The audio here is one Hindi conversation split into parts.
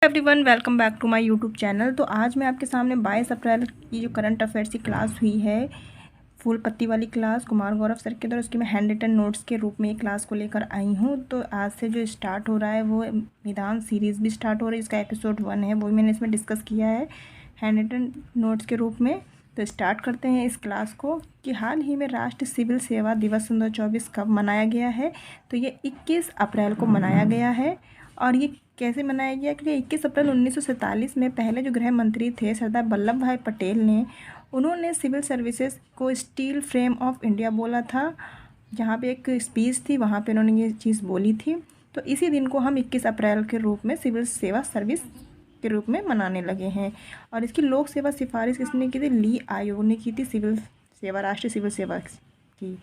Everyone, welcome back to my YouTube channel. तो आज मैं आपके सामने 22 अप्रैल की जो करंट अफेयर्स की क्लास हुई है, फूल पत्ती वाली क्लास कुमार गौरव सर के द्वारा, उसकी मैं हैंड रिटन नोट्स के रूप में एक क्लास को लेकर आई हूँ। तो आज से जो स्टार्ट हो रहा है वो मैदान सीरीज़ भी स्टार्ट हो रही है। इसका एपिसोड 1 है, वो भी मैंने इसमें डिस्कस किया है हैंड रिटन नोट्स के रूप में। तो स्टार्ट करते हैं इस क्लास को कि हाल ही में राष्ट्रीय सिविल सेवा दिवस 2024 कब मनाया गया है। तो ये 21 अप्रैल को मनाया गया है। और ये कैसे मनाया गया, क्योंकि 21 अप्रैल 1947 में पहले जो गृह मंत्री थे सरदार वल्लभ भाई पटेल ने, उन्होंने सिविल सर्विसेज को स्टील फ्रेम ऑफ इंडिया बोला था। जहाँ पे एक स्पीच थी वहाँ पे उन्होंने ये चीज़ बोली थी। तो इसी दिन को हम 21 अप्रैल के रूप में सिविल सेवा सर्विस के रूप में मनाने लगे हैं। और इसकी लोक सेवा सिफारिश किसने की थी? ली आयोग ने की थी सिविल सेवा, राष्ट्रीय सिविल सेवा की।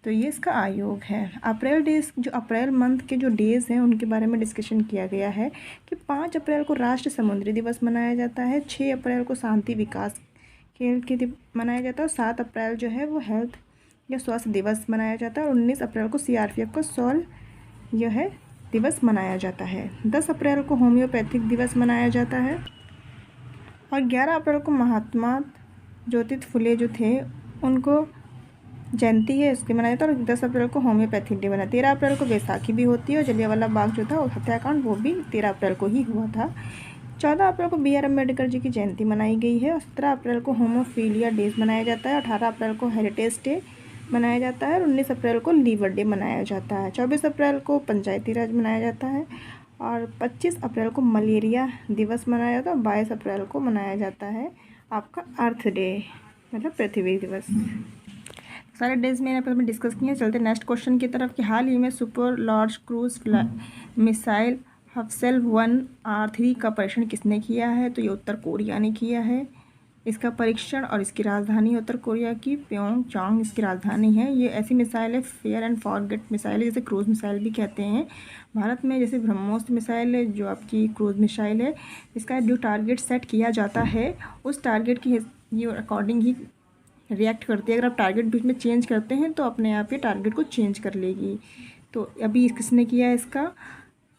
तो ये इसका आयोग है। अप्रैल डेज, जो अप्रैल मंथ के जो डेज़ हैं उनके बारे में डिस्कशन किया गया है कि 5 अप्रैल को राष्ट्रीय समुद्री दिवस मनाया जाता है, 6 अप्रैल को शांति विकास खेल के मनाया जाता है, और 7 अप्रैल जो है वो हेल्थ या स्वास्थ्य दिवस मनाया जाता है, और 19 अप्रैल को CRPF का सॉल यह है दिवस मनाया जाता है। 10 अप्रैल को होम्योपैथिक दिवस मनाया जाता है, और 11 अप्रैल को महात्मा ज्योतिष फुले जो थे उनको जयंती है, उसके मनाया जाता है। और 10 अप्रैल को होम्योपैथिक डे बना। 13 अप्रैल को बैसाखी भी होती है, और जलियांवाला बाग जो था और हत्याकांड वो भी 13 अप्रैल को ही हुआ था। 14 अप्रैल को BR अम्बेडकर जी की जयंती मनाई गई है, और 17 अप्रैल को होमोफीलिया डेज मनाया जाता है, 18 अप्रैल को हेरिटेज डे मनाया जाता है, और 19 अप्रैल को लीवर डे मनाया जाता है। 24 अप्रैल को पंचायती राज मनाया जाता है, और 25 अप्रैल को मलेरिया दिवस मनाया जाता है, और 22 अप्रैल को मनाया जाता है आपका अर्थ डे, मतलब पृथ्वी दिवस। सारे डेज मैंने यहाँ पर डिस्कस किए हैं। चलते नेक्स्ट क्वेश्चन की तरफ कि हाल ही में super large cruise missile Hwasal 1R3 का परीक्षण किसने किया है? तो ये उत्तर कोरिया ने किया है इसका परीक्षण, और इसकी राजधानी उत्तर कोरिया की प्योंगयांग इसकी राजधानी है। ये ऐसी मिसाइल है, फेयर एंड फॉरगेट मिसाइल है, जैसे क्रूज मिसाइल भी कहते हैं। भारत में जैसे ब्रह्मोस मिसाइल है जो आपकी क्रूज मिसाइल है, इसका जो टारगेट सेट किया जाता है उस टारगेट की ये अकॉर्डिंग ही रिएक्ट करती है। अगर आप टारगेट बीच में चेंज करते हैं तो अपने आप ही टारगेट को चेंज कर लेगी। तो अभी किसने किया है इसका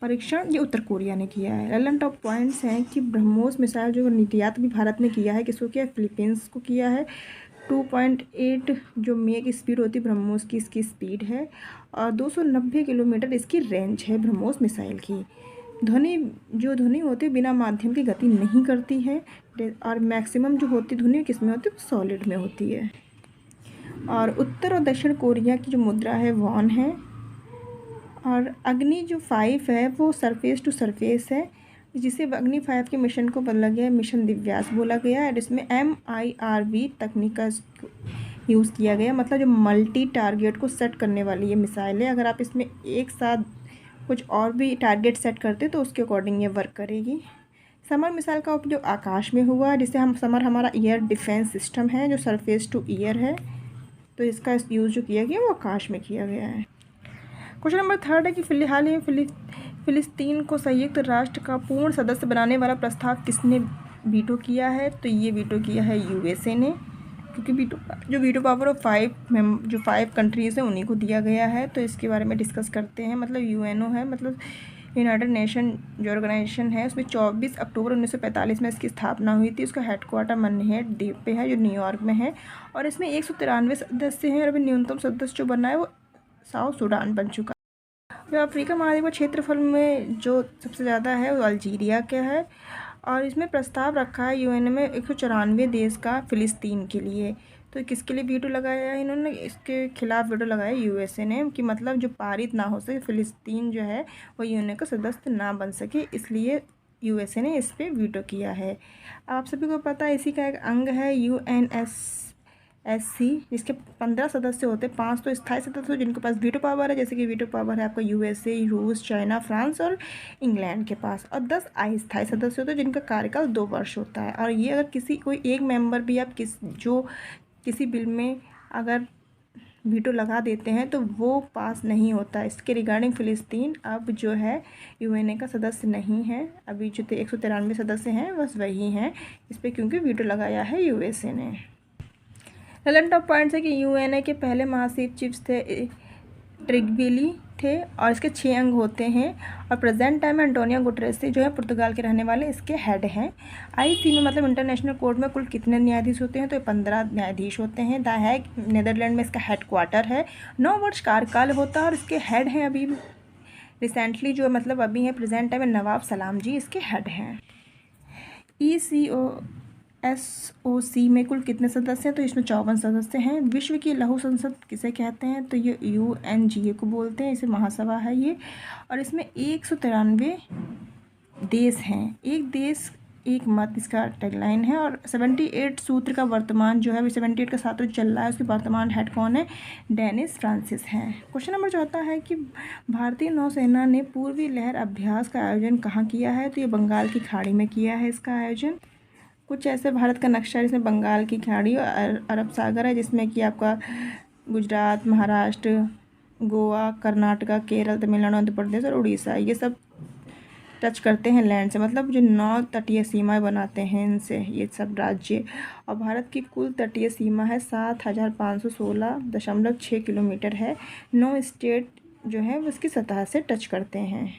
परीक्षण? ये उत्तर कोरिया ने किया है। रेलेवेंट ऑफ पॉइंट्स हैं कि ब्रह्मोस मिसाइल जो निर्यात भी भारत ने किया है, किसको किया है? फिलीपींस को किया है। 2.8 जो मेक स्पीड होती है ब्रह्मोस की, इसकी स्पीड है, और 290 किलोमीटर इसकी रेंज है ब्रह्मोस मिसाइल की। ध्वनि होती है बिना माध्यम की गति नहीं करती है, और मैक्सिमम जो होती ध्वनि किस में होती है? सॉलिड में होती है। और उत्तर और दक्षिण कोरिया की जो मुद्रा है वॉन है। और अग्नि जो 5 है वो सरफेस टू सरफेस है, जिसे अग्नि 5 के मिशन को बदला गया है मिशन दिव्यास बोला गया है। और इसमें MIRV तकनीक का यूज़ किया गया, मतलब जो मल्टी टारगेट को सेट करने वाली ये मिसाइल है। अगर आप इसमें एक साथ कुछ और भी टारगेट सेट करते तो उसके अकॉर्डिंग ये वर्क करेगी। समर मिसाइल का उपयोग आकाश में हुआ, जिसे हम समर हमारा एयर डिफेंस सिस्टम है जो सरफेस टू एयर है, तो इसका यूज़ जो किया गया वो आकाश में किया गया है। क्वेश्चन नंबर 3 है कि फिलहाल ही फिलिस्तीन को संयुक्त राष्ट्र का पूर्ण सदस्य बनाने वाला प्रस्ताव किसने वीटो किया है? तो ये वीटो किया है USA ने, क्योंकि वीटो पावर ऑफ 5 कंट्रीज़ हैं उन्हीं को दिया गया है। तो इसके बारे में डिस्कस करते हैं। मतलब UNO है, मतलब यूनाइटेड नेशन जो ऑर्गेनाइजेशन है, उसमें 24 अक्टूबर 1945 में इसकी स्थापना हुई थी। उसका हेडक्वार्टर मनहेट द्वीप पे है जो न्यूयॉर्क में है, और इसमें 193 सदस्य हैं, और अभी न्यूनतम सदस्य जो बनना है वो साउथ सूडान बन चुका है। जो अफ्रीका महाद्वीप क्षेत्रफल में जो सबसे ज़्यादा है वो अल्जीरिया का है, और इसमें प्रस्ताव रखा है UN में 194 देश का फ़िलिस्तीन के लिए। तो किसके लिए वीटो लगाया है इन्होंने? इसके खिलाफ वीटो लगाया USA ने, कि मतलब जो पारित ना हो सके, फ़िलिस्तीन जो है वो UN का सदस्य ना बन सके, इसलिए USA ने इस पर वीटो किया है। आप सभी को पता है इसी का एक अंग है UNSC, जिसके 15 सदस्य होते हैं। 5 तो स्थायी सदस्य जिनके पास वीटो पावर है, जैसे कि वीटो पावर है आपका USA, रूस, चाइना, फ्रांस और इंग्लैंड के पास। और 10 अस्थायी सदस्य होते हैं जिनका कार्यकाल 2 वर्ष होता है। और ये अगर कोई एक मेंबर भी आप किसी बिल में अगर वीटो लगा देते हैं तो वो पास नहीं होता। इसके रिगार्डिंग फ़िलिस्तीन अब जो है UN का सदस्य नहीं है। अभी जो 193 सदस्य हैं बस वही हैं इस पर, क्योंकि वीटो लगाया है USA ने। रेलेवेंट ऑफ पॉइंट्स है कि UN के पहले महासचिव थे ट्रिगविली थे और इसके 6 अंग होते हैं। और प्रेजेंट टाइम में एंटोनियो गुटेरेस जो है पुर्तगाल के रहने वाले इसके हेड हैं। आईसी में मतलब इंटरनेशनल कोर्ट में कुल कितने न्यायाधीश होते हैं, तो 15 न्यायाधीश होते हैं। द हैग नीदरलैंड में इसका हेड क्वार्टर है। 9 वर्ष कार्यकाल होता है और इसके हेड हैं अभी रिसेंटली जो मतलब अभी है प्रेजेंट टाइम में नवाब सलाम जी इसके हेड हैं। ECOSOC में कुल कितने सदस्य हैं, तो इसमें 54 सदस्य हैं। विश्व की लघु संसद किसे कहते हैं, तो ये UNGA को बोलते हैं, इसे महासभा है ये। और इसमें 193 देश हैं। एक देश एक मत इसका टैगलाइन है। और 78 सूत्र का वर्तमान जो है अभी 78 का साथ चल रहा है, उसके वर्तमान हेड कौन है, डेनिस फ्रांसिस हैं। क्वेश्चन नंबर जो आता है कि भारतीय नौसेना ने पूर्वी लहर अभ्यास का आयोजन कहाँ किया है, तो ये बंगाल की खाड़ी में किया है इसका आयोजन। कुछ ऐसे भारत का नक्शा है जिसमें बंगाल की खाड़ी और अरब सागर है, जिसमें कि आपका गुजरात, महाराष्ट्र, गोवा, कर्नाटका, केरल, तमिलनाडु, आंध्र प्रदेश और उड़ीसा ये सब टच करते हैं लैंड से, मतलब जो 9 तटीय सीमाएं बनाते हैं इनसे ये सब राज्य। और भारत की कुल तटीय सीमा है 7516.6 किलोमीटर है। 9 स्टेट जो है वो इसकी सतह से टच करते हैं।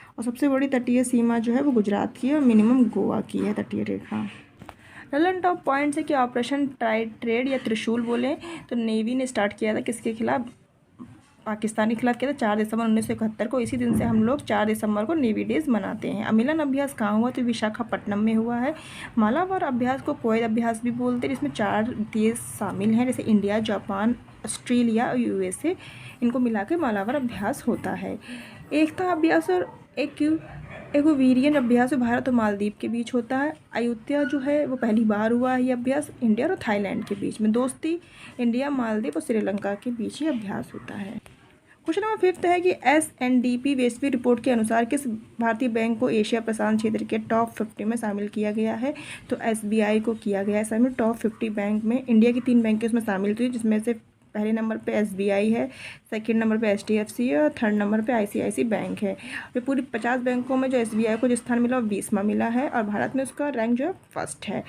और सबसे बड़ी तटीय सीमा जो है वो गुजरात की है और मिनिमम गोवा की है तटीय रेखा। रलन टॉप पॉइंट्स है कि ऑपरेशन ट्रेड या त्रिशूल बोले तो नेवी ने स्टार्ट किया था किसके खिलाफ, पाकिस्तान के खिलाफ किया था 4 दिसंबर 1971 को। इसी दिन से हम लोग 4 दिसंबर को नेवी डेज मनाते हैं। अमिलन अभ्यास कहाँ हुआ, तो विशाखापट्टनम में हुआ है। मालाबार अभ्यास को कोयल अभ्यास भी बोलते हैं, जिसमें 4 देश शामिल हैं जैसे इंडिया, जापान, ऑस्ट्रेलिया और USA। इनको मिला के मालाबार अभ्यास होता है। एकता अभ्यास और एक्वेरियन अभ्यास भारत और मालदीव के बीच होता है। अयोध्या जो है वो पहली बार हुआ है ये अभ्यास इंडिया और थाईलैंड के बीच में। दोस्ती इंडिया, मालदीव और श्रीलंका के बीच ही अभ्यास होता है। क्वेश्चन नंबर 5 है कि SNDP वैश्विक रिपोर्ट के अनुसार किस भारतीय बैंक को एशिया प्रशांत क्षेत्र के टॉप 50 में शामिल किया गया है, तो SBI को किया गया है शामिल। टॉप 50 बैंक में इंडिया की 3 बैंक उसमें शामिल थी, जिसमें से पहले नंबर पे SBI है, सेकंड नंबर पे HDFC है और थर्ड नंबर पे ICICI बैंक है। ये पूरी 50 बैंकों में जो SBI को जो स्थान मिला वो 20वां मिला है और भारत में उसका रैंक जो है फर्स्ट है।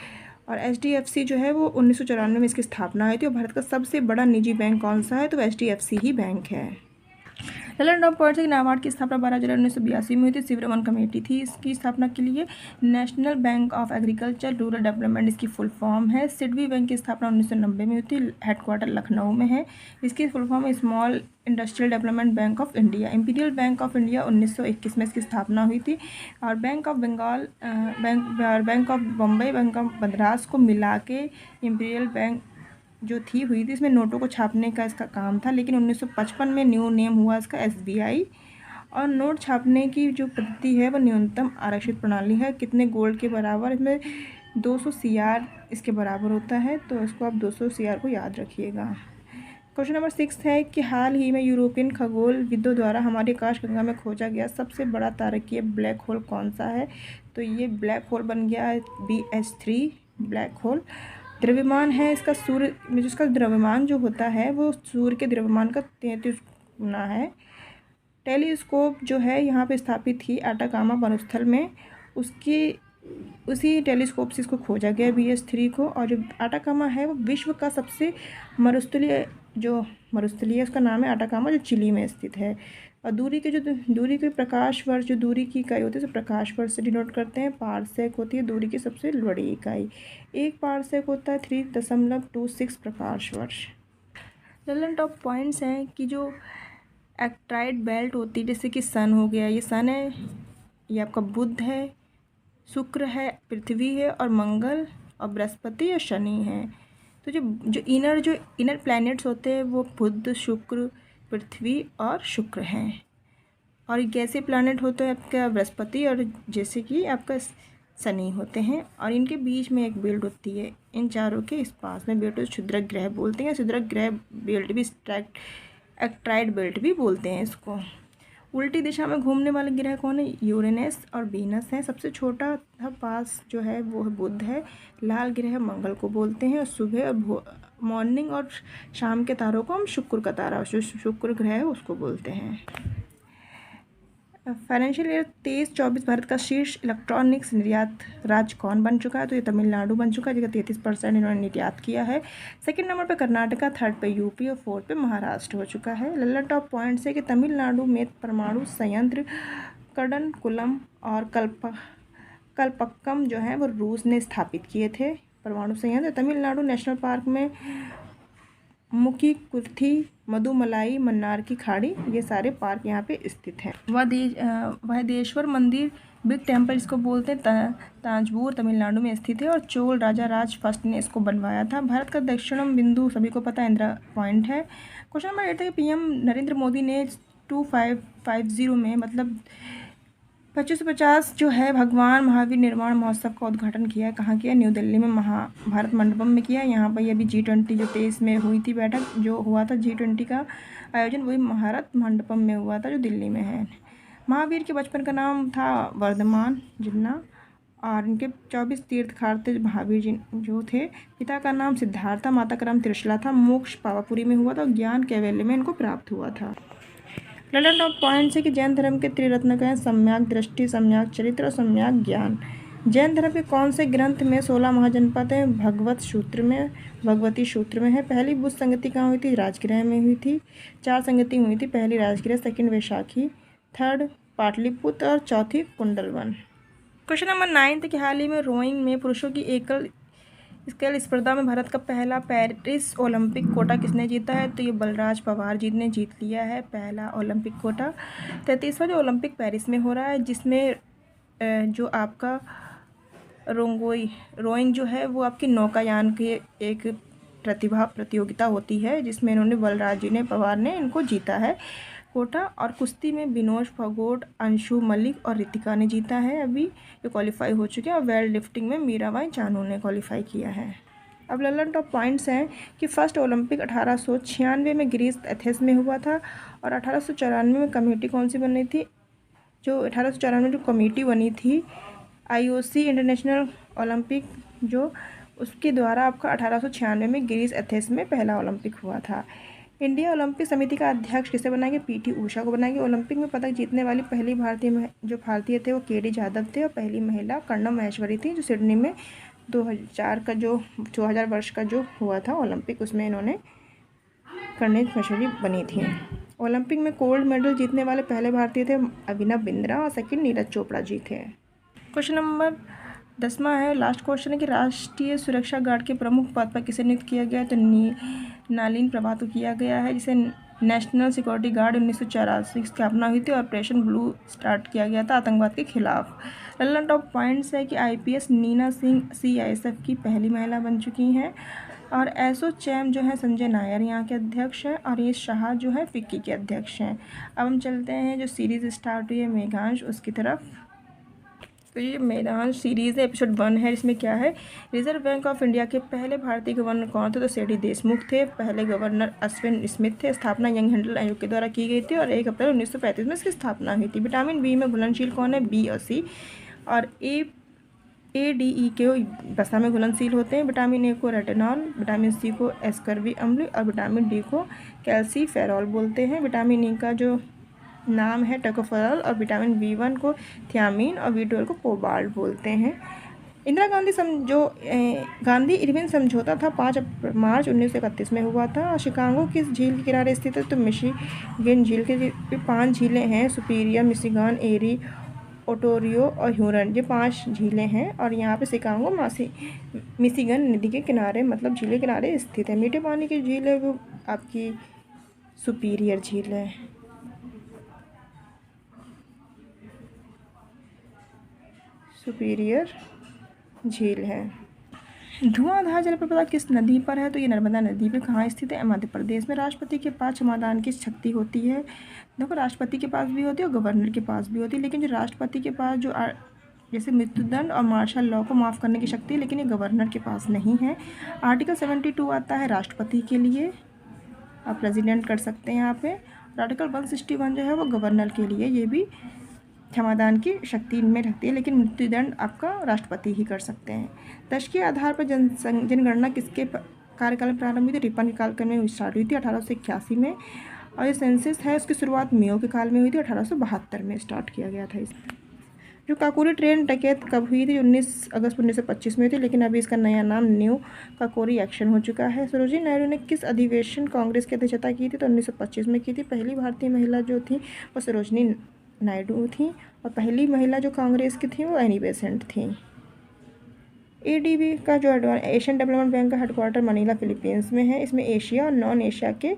और HDFC जो है वो 1994 में इसकी स्थापना हुई थी। और भारत का सबसे बड़ा निजी बैंक कौन सा है, तो HDFC ही बैंक है। रलन टॉप पॉइंट्स है कि नाबार्ड की स्थापना 12 जुलाई 1982 में हुई थी। सिवरमन कमेटी थी इसकी स्थापना के लिए। National bank of agriculture rural development इसकी फुल फॉर्म है। सिडबी बैंक की स्थापना 1990 में हुई थी, हेडक्वार्टर लखनऊ में है। इसकी फुल फॉर्म है small industrial development bank of India. Imperial bank of India 1921 में इसकी स्थापना हुई थी। और bank of Bengal, bank of Bombay, bank of Madras को मिला के इंपीरियल बैंक जो हुई थी। इसमें नोटों को छापने का इसका काम था, लेकिन 1955 में न्यू नेम हुआ इसका SBI। और नोट छापने की जो पद्धति है वो न्यूनतम आरक्षित प्रणाली है। कितने गोल्ड के बराबर, इसमें 200 CR इसके बराबर होता है, तो इसको आप 200 CR को याद रखिएगा। क्वेश्चन नंबर 6 है कि हाल ही में यूरोपियन खगोलविदों द्वारा हमारी आकाशगंगा में खोजा गया सबसे बड़ा तारकीय ब्लैक होल कौन सा है, तो ये ब्लैक होल बन गया है BH3 ब्लैक होल। द्रव्यमान है इसका सूर्य में, जिसका द्रव्यमान जो होता है वो सूर्य के द्रव्यमान का 33 गुना है। टेलीस्कोप जो है यहाँ पे स्थापित थी आटाकामा वनस्थल में, उसी टेलीस्कोप से इसको खोजा गया BH3 को। और जो आटाकामा है वो विश्व का सबसे मरुस्थलीय उसका नाम है आटाकामा, जो चिली में स्थित है। और दूरी के प्रकाश वर्ष, जो दूरी की इकाई होती है उसे प्रकाश वर्ष से डिनोट करते हैं। पारसेक होती है दूरी की सबसे बड़ी इकाई। 1 पारसेक होता है 3.26 प्रकाश वर्ष। रलन टॉप पॉइंट्स हैं कि जो एक्टाइड बेल्ट होती है, जैसे कि सन हो गया, ये सन है, ये आपका बुध है, शुक्र है, पृथ्वी है और मंगल और बृहस्पति और शनि है। तो जो इनर प्लैनेट्स होते हैं वो बुध, शुक्र, पृथ्वी और शुक्र हैं। और गैसीय प्लैनेट होते हैं आपका बृहस्पति और जैसे कि आपका शनि होते हैं। और इनके बीच में एक बेल्ट होती है, इन चारों के इस पास में बेल्ट क्षुद्रक ग्रह बोलते हैं। क्षुद्रक ग्रह बेल्ट भी एक्टाइड बेल्ट भी बोलते हैं इसको। उल्टी दिशा में घूमने वाले ग्रह कौन है, यूरेनस और वीनस हैं। सबसे छोटा पास जो है वो बुध है। लाल ग्रह मंगल को बोलते हैं। और सुबह और मॉर्निंग और शाम के तारों को हम शुक्र का तारा, शुक्र ग्रह है उसको बोलते हैं। फाइनेंशियल ईयर 23-24 भारत का शीर्ष इलेक्ट्रॉनिक्स निर्यात राज्य कौन बन चुका है? तो ये तमिलनाडु बन चुका है, जिसका 33% इन्होंने निर्यात किया है। सेकंड नंबर पे कर्नाटका, थर्ड पे यूपी और फोर्थ पे महाराष्ट्र हो चुका है। लल्ला टॉप पॉइंट्स है कि तमिलनाडु में परमाणु संयंत्र कड़नकुलम और कलपक्कम जो है वो रूस ने स्थापित किए थे परमाणु संयंत्र। तमिलनाडु नेशनल पार्क में मुकीकुर्थी, मधुमलाई, मन्नार की खाड़ी, ये सारे पार्क यहाँ पे स्थित हैं। वहदेश्वर मंदिर, बिग टेम्पल इसको बोलते हैं, तांजवूर तमिलनाडु में स्थित है और चोल राजा राज फर्स्ट ने इसको बनवाया था। भारत का दक्षिणम बिंदु सभी को पता है, इंदिरा पॉइंट है। क्वेश्चन नंबर 8 है, पीएम नरेंद्र मोदी ने 2550 में मतलब 2550 जो है भगवान महावीर निर्माण महोत्सव का उद्घाटन किया। कहाँ किया? न्यू दिल्ली में महाभारत मंडपम में किया। यहाँ पर अभी G20 जो 23 में हुई थी बैठक जो हुआ था G20 का आयोजन, वही महाभारत मंडपम में हुआ था जो दिल्ली में है। महावीर के बचपन का नाम था वर्धमान जिन्ना और इनके 24 तीर्थकार थे महावीर जी जो थे। पिता का नाम सिद्धार्थ था, माता का नाम त्रिशला था। मोक्ष पावापुरी में हुआ था और ज्ञान कैवल्य में इनको प्राप्त हुआ था। लल्ला टॉप पॉइंट्स है कि जैन धर्म के त्रिरत्न का है सम्यक दृष्टि, सम्यक चरित्र और सम्यक ज्ञान। जैन धर्म के कौन से ग्रंथ में 16 महाजनपद हैं? भगवत सूत्र में, भगवती सूत्र में है। पहली बुद्ध संगति कहाँ हुई थी? राजगृह में हुई थी। 4 संगति हुई थी, पहली राजगृह, सेकंड वैशाखी, थर्ड पाटलिपुत्र और चौथी कुंडलवन। क्वेश्चन नंबर 9 कि हाल ही में रोइंग में पुरुषों की एकल स्केल स्पर्धा में भारत का पहला पेरिस ओलंपिक कोटा किसने जीता है? तो ये बलराज पवार जी ने जीत लिया है पहला ओलंपिक कोटा। 33वां जो ओलंपिक पेरिस में हो रहा है, जिसमें जो आपका रोइंग जो है वो आपकी नौकायान की एक प्रतियोगिता होती है, जिसमें इन्होंने बलराज जी ने पवार ने इनको जीता है कोटा। और कुश्ती में बिनोश फोगाट, अंशु मलिक और रितिका ने जीता है अभी जो क्वालिफाई हो चुके हैं। और वेट लिफ्टिंग में मीराबाई चानू ने क्वालिफाई किया है। अब लल्ला टॉप पॉइंट्स हैं कि फर्स्ट ओलंपिक 1896 में ग्रीस एथेंस में हुआ था और 1894 में कमेटी कौन सी बनी थी? जो 1894 में जो कमेटी बनी थी IOC इंटरनेशनल ओलंपिक जो, उसके द्वारा आपका 1896 में ग्रीस एथेंस में पहला ओलंपिक हुआ था। इंडिया ओलंपिक समिति का अध्यक्ष किसे बनाएंगे? PT ऊषा को बनाएंगे। ओलंपिक में पदक जीतने वाली पहली भारतीय थे वो KD जाधव थे और पहली महिला कर्णम महेश्वरी थी जो सिडनी में 2000 वर्ष का जो हुआ था ओलंपिक, उसमें इन्होंने कर्णम महेश्वरी बनी थी। ओलंपिक में गोल्ड मेडल जीतने वाले पहले भारतीय थे अभिनव बिंद्रा और सेकंड नीरज चोपड़ा जी थे। क्वेश्चन नंबर 10वां है, लास्ट क्वेश्चन है कि राष्ट्रीय सुरक्षा गार्ड के प्रमुख पद पर किसे नियुक्त किया गया? तो नालिन प्रभात को किया गया है, जिसे नेशनल सिक्योरिटी गार्ड 1984 की स्थापना हुई थी। ऑपरेशन ब्लू स्टार्ट किया गया था आतंकवाद के खिलाफ। लल्ला टॉप पॉइंट्स है कि IPS नीना सिंह CISF की पहली महिला बन चुकी हैं और एसोचैम जो है संजय नायर यहाँ के अध्यक्ष हैं और ये शाह जो है फिक्की के अध्यक्ष हैं। अब हम चलते हैं जो सीरीज़ स्टार्ट हुई है मेघांश उसकी तरफ। तो ये मेघांश सीरीज़ है, एपिसोड 1 है। इसमें क्या है? रिजर्व बैंक ऑफ इंडिया के पहले भारतीय गवर्नर कौन थे? तो CD देशमुख थे। पहले गवर्नर अश्विन स्मिथ थे। स्थापना यंग हैंडल आयोग के द्वारा की गई थी और 1 अप्रैल 1935 में इसकी स्थापना हुई थी। विटामिन B में घुलनशील कौन है? B और C। और ADE के वसा में घुलनशील होते हैं। विटामिन A को रेटिनॉल, विटामिन C को एस्कर्बिक अम्ल और विटामिन D को कैल्सीफेरॉल बोलते हैं। विटामिन E का जो नाम है टोकोफेरॉल और विटामिन B1 को थियामिन और B12 को कोबाल्ट बोलते हैं। इंदिरा गांधी गांधी इरविन समझौता था 5 मार्च 1931 में हुआ था। शिकागो किस झील के किनारे स्थित है? तो मिशिगन झील के 5 झीलें हैं, सुपीरियर, मिशिगन, एरी, ओटोरियो और ह्यूरन, ये 5 झीलें हैं और यहाँ पे शिकागो मिशिगन नदी के किनारे मतलब झील के किनारे स्थित है। मीठे पानी की झील है वो आपकी सुपीरियर झील है। सुपीरियर झील है। धुआंधार जलप्रपात किस नदी पर है? तो ये नर्मदा नदी पे कहाँ स्थित है? मध्य प्रदेश में। राष्ट्रपति के पास क्षमादान की शक्ति होती है। देखो राष्ट्रपति के पास भी होती है और गवर्नर के पास भी होती है, लेकिन जो राष्ट्रपति के पास जो जैसे मृत्युदंड और मार्शल लॉ को माफ़ करने की शक्ति है, लेकिन ये गवर्नर के पास नहीं है। आर्टिकल 72 आता है राष्ट्रपति के लिए, आप प्रेसिडेंट कर सकते हैं यहाँ पे। आर्टिकल 161 जो है वो गवर्नर के लिए, ये भी क्षमादान की शक्ति इनमें रखती है, लेकिन मृत्युदंड आपका राष्ट्रपति ही कर सकते हैं। दशक के आधार पर जनगणना किसके कार्यकाल में प्रारंभ हुई थी? रिपन के कार्यकाल में स्टार्ट हुई थी 1881 में। और ये सेंसस है उसकी शुरुआत मेयो के काल में हुई थी, 1872 में स्टार्ट किया गया था इस। जो काकोरी ट्रेन डकैत कब हुई थी? 19 अगस्त 1925 में हुई थी, लेकिन अभी इसका नया नाम न्यू काकोरी एक्शन हो चुका है। सरोजिनी नायडू ने किस अधिवेशन कांग्रेस की अध्यक्षता की थी? तो 1925 में की थी। पहली भारतीय महिला जो थी वो सरोजिनी नायडू थी, और पहली महिला जो कांग्रेस की थी वो एनी बेसेंट थी। ADB का जो एशियन डेवलपमेंट बैंक का हेडक्वार्टर मनीला फिलीपींस में है। इसमें एशिया और नॉन एशिया के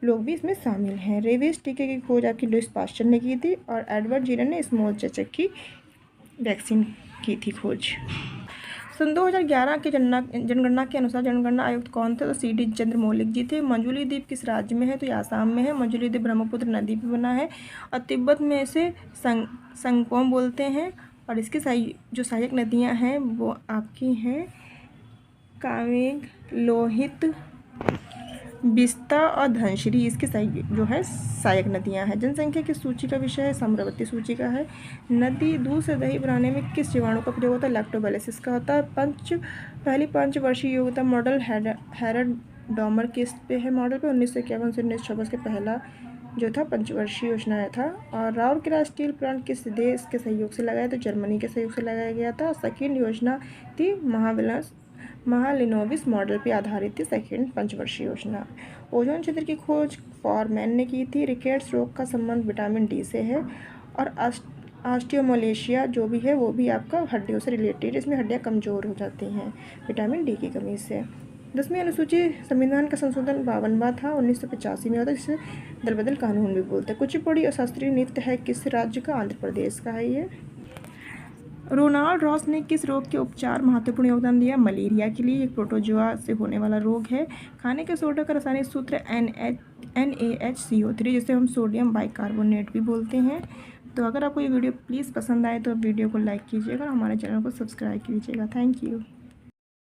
लोग भी इसमें शामिल हैं। रेबीज टीके की खोज आपकी लुइस पास्चर ने की थी, और एडवर्ड जीनर ने स्मॉल चेचक की वैक्सीन की थी खोज। सन 2011 की जनगणना के अनुसार जनगणना आयुक्त कौन थे? तो CD चंद्र मौलिक जी थे। मंजुली द्वीप किस राज्य में है? तो ये आसाम में है। मंजुली द्वीप ब्रह्मपुत्र नदी पर बना है, और तिब्बत में इसे संगपोम बोलते हैं। और इसकी जो सहायक नदियाँ हैं वो आपकी हैं कामेंग, लोहित, बिस्ता और धनश्री। इसकी जो है सहायक नदियां हैं। जनसंख्या की सूची का विषय है, साम्रावती सूची का है। नदी दूध से दही बनाने में किस जीवाणु का प्रयोग होता है? लैक्टोबैसिलस का होता है। पहली पंचवर्षीय योग्यता मॉडल हैरड डॉमर किस पे है? मॉडल पे 1951 से 1926 के पहला जो था पंचवर्षीय योजना था। और राउरकेला स्टील प्लांट किस देश के सहयोग से लगाया? तो जर्मनी के सहयोग से लगाया गया था। सेकेंड योजना थी महालिनोविस मॉडल पर आधारित थी सेकेंड पंचवर्षीय योजना। ओजोन क्षेत्र की खोज फॉरमैन ने की थी। रिकेट्स रोग का संबंध विटामिन डी से है। और ऑस्टियोमलेशिया जो भी है वो भी आपका हड्डियों से रिलेटेड, इसमें हड्डियाँ कमज़ोर हो जाती हैं विटामिन डी की कमी से। 10वीं अनुसूची संविधान का संशोधन 52वां था, 1985 में होता है, जिसे दल बदल कानून भी बोलते हैं। कुचिपुड़ी और शास्त्रीय नृत्य है किस राज्य का? आंध्र प्रदेश का है ये। रोनाल्ड रॉस ने किस रोग के उपचार महत्वपूर्ण योगदान दिया? मलेरिया के लिए। एक प्रोटोजोआ से होने वाला रोग है। खाने के सोडा का रासायनिक सूत्र NaHCO3, जिसे हम सोडियम बाइकार्बोनेट भी बोलते हैं। तो अगर आपको ये वीडियो प्लीज़ पसंद आए तो वीडियो को लाइक कीजिएगा और हमारे चैनल को सब्सक्राइब कीजिएगा। Thank you.